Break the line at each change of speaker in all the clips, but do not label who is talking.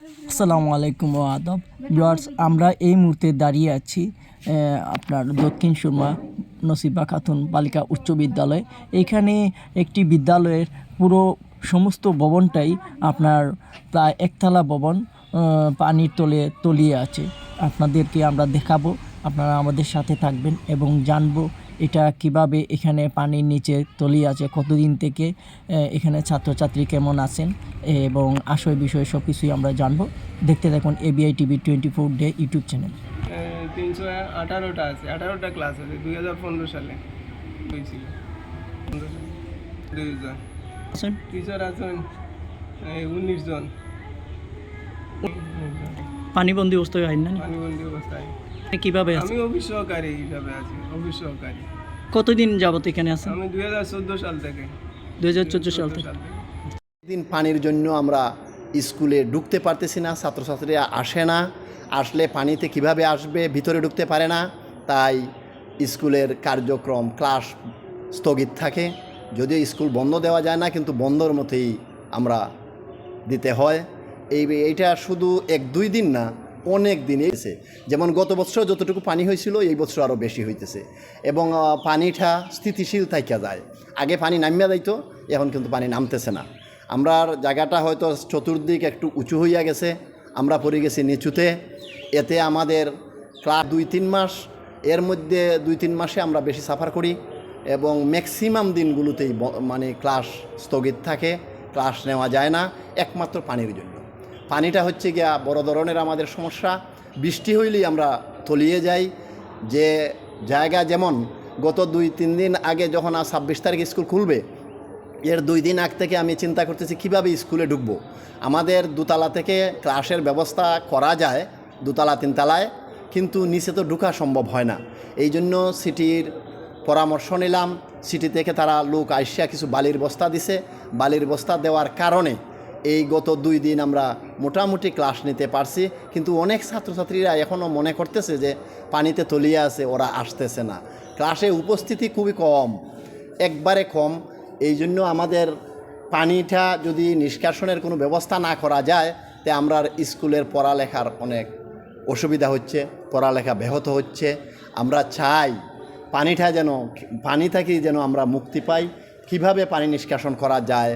আসসালামু আলাইকুম ও আদব ভিউয়ার্স, আমরা এই মুহূর্তে দাঁড়িয়ে আছি আপনার দক্ষিণ সুরমা নসিবা খাতুন বালিকা উচ্চ বিদ্যালয়। এইখানে একটি বিদ্যালয়ের পুরো সমস্ত ভবনটাই আপনার প্রায় একতলা ভবন পানির তলে তলিয়ে আছে। আপনাদেরকে আমরা দেখাবো, আপনারা আমাদের সাথে থাকবেন এবং জানবো এটা কিভাবে এখানে পানির নিচে তলিয়ে আছে, কতদিন থেকে এখানে ছাত্রছাত্রী কেমন আছেন এবং আসল বিষয়ে সব কিছুই আমরা জানবো। দেখতে দেখুন ABI TV 24 day YouTube channel.
318টা আছে, 18টা ক্লাস আছে। 2015 সালে হয়েছিল। 15 জন টিচার আছেন 19 জন।
পানিবন্দী অবস্থায় আইন না
পানিবন্দী অবস্থায়
কিভাবে
আমি অফিস সহকারী হিসাবে আছি। অফিস সহকারী
কতদিন যাবত এখানে আছেন?
আমি 2014 সাল থেকে।
2014 সাল থেকে।
দিন পানির জন্য আমরা স্কুলে ঢুকতে পারতেছি না, ছাত্রছাত্রীরা আসে না, আসলে পানিতে কিভাবে আসবে, ভিতরে ঢুকতে পারে না, তাই স্কুলের কার্যক্রম ক্লাস স্থগিত থাকে। যদিও স্কুল বন্ধ দেওয়া যায় না, কিন্তু বন্ধর মতোই আমরা দিতে হয়। এইটা শুধু 1-2 দিন না, অনেক দিন এসে, যেমন গত বছর যতটুকু পানি হয়েছিল এই বছর আরও বেশি হইতেছে এবং পানিটা স্থিতিশীল থাইকা যায়। আগে পানি নামিয়া যাইতো, এখন কিন্তু পানি নামতেছে না। আমরা জায়গাটা হয়তো চতুর্দিক একটু উঁচু হইয়া গেছে, আমরা পড়ে গেছি নিচুতে। এতে আমাদের ক্লাস 2-3 মাস, এর মধ্যে 2-3 মাসে আমরা বেশি সাফার করি এবং ম্যাক্সিমাম দিনগুলোতেই মানে ক্লাস স্থগিত থাকে, ক্লাস নেওয়া যায় না, একমাত্র পানির জন্য। পানিটা হচ্ছে গিয়া বড় ধরনের আমাদের সমস্যা। বৃষ্টি হইলেই আমরা তলিয়ে যাই। যে জায়গা যেমন গত 2-3 দিন আগে যখন 26 তারিখ স্কুল খুলবে, এর 2 দিন আগ থেকে আমি চিন্তা করতেছি কিভাবে স্কুলে ঢুকবো। আমাদের দোতলা থেকে ক্লাসের ব্যবস্থা করা যায় 2-3 তলায়, কিন্তু নিচে তো ঢোকা সম্ভব হয় না। এই জন্য সিটির পরামর্শ নিলাম। সিটি থেকে তারা লোক আইসা কিছু বালির বস্তা দিছে। বালির বস্তা দেওয়ার কারণে এই গত 2 দিন আমরা মোটামুটি ক্লাস নিতে পারছি, কিন্তু অনেক ছাত্রছাত্রীরা এখনও মনে করতেছে যে পানিতে তলিয়ে আছে, ওরা আসতেছে না। ক্লাসে উপস্থিতি খুবই কম, একবারে কম। এই জন্য আমাদের পানিটা যদি নিষ্কাশনের কোনো ব্যবস্থা না করা যায়, তে আমরা স্কুলের পড়ালেখার অনেক অসুবিধা হচ্ছে, পড়ালেখা ব্যাহত হচ্ছে। আমরা চাই পানি থেকে যেন আমরা মুক্তি পাই। কিভাবে পানি নিষ্কাশন করা যায়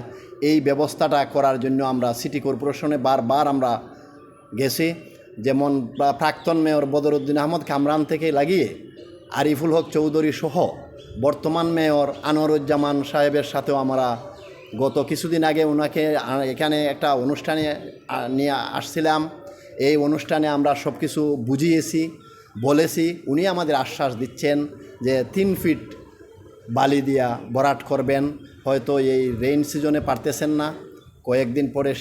এই ব্যবস্থাটা করার জন্য আমরা সিটি কর্পোরেশনে বারবার আমরা গেছি। যেমন প্রাক্তন মেয়র বদরুদ্দিন আহমদ কামরান থেকে লাগিয়ে আরিফুল হক চৌধুরী সহ বর্তমান মেয়র আনোয়ারুজ্জামান সাহেবের সাথেও আমরা গত কিছুদিন আগে ওনাকে এখানে একটা অনুষ্ঠানে নিয়ে আসছিলাম। এই অনুষ্ঠানে আমরা সব কিছু বুঝিয়েছি, বলেছি। উনি আমাদের আশ্বাস দিচ্ছেন যে 3 ফিট বালি দিয়া ভরাট করবেন। হয়তো এই রেইন সিজনে পারতেছেন না, কয়েকদিন পরে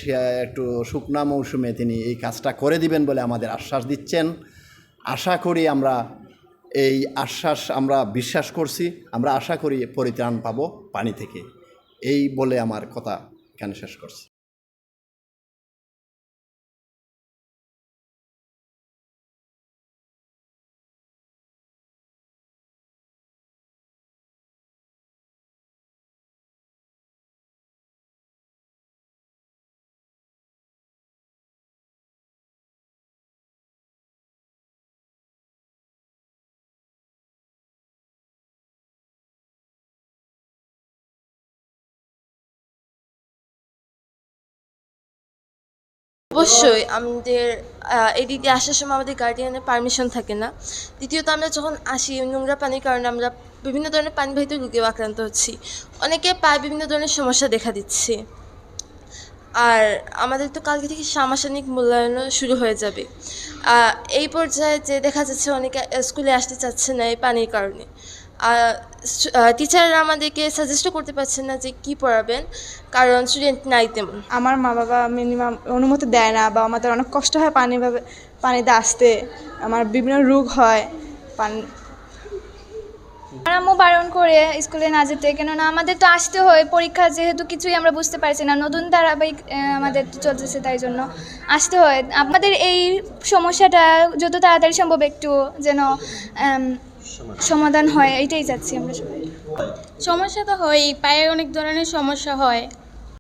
একটু শুকনা মৌসুমে তিনি এই কাজটা করে দিবেন বলে আমাদের আশ্বাস দিচ্ছেন। আশা করি আমরা এই আশ্বাস আমরা বিশ্বাস করছি, আমরা আশা করি পরিত্রাণ পাবো পানি থেকে। এই বলে আমার কথা এখানে শেষ করছি।
অবশ্যই আমাদের এদিকে আসার সময় আমাদের গার্ডিয়ানের পারমিশন থাকে না। দ্বিতীয়ত আমরা যখন আসি নোংরা পানির কারণে আমরা বিভিন্ন ধরনের পানিবাহিত রোগেও আক্রান্ত হচ্ছি, অনেকে পায়ে বিভিন্ন ধরনের সমস্যা দেখা দিচ্ছে। আর আমাদের তো কালকে থেকে সামষ্টিক মূল্যায়নও শুরু হয়ে যাবে। এই পর্যায়ে যে দেখা যাচ্ছে অনেকে স্কুলে আসতে চাচ্ছে না এই পানির কারণে। টিচাররা আমাদেরকে সাজেস্টও করতে পারছেন না যে কী পড়াবেন, কারণ স্টুডেন্ট নাই তেমন।
আমার মা বাবা মিনিমাম অনুমতি দেয় না, বা আমাদের অনেক কষ্ট হয় পানিতে আসতে, আমার বিভিন্ন রোগ হয়
আম্মু বারণ করে স্কুলে না যেতে, কেননা আমাদের তো আসতে হয় পরীক্ষা, যেহেতু কিছুই আমরা বুঝতে পারছি না, নতুন ধারাবাহিক আমাদের চলতেছে, তাই জন্য আসতে হয়। আমাদের এই সমস্যাটা যত তাড়াতাড়ি সম্ভব একটু যেন সমাধান হয়, এইটাই চাচ্ছি আমরা সবাই।
সমস্যা তো হয়, পায়ে অনেক ধরনের সমস্যা হয়।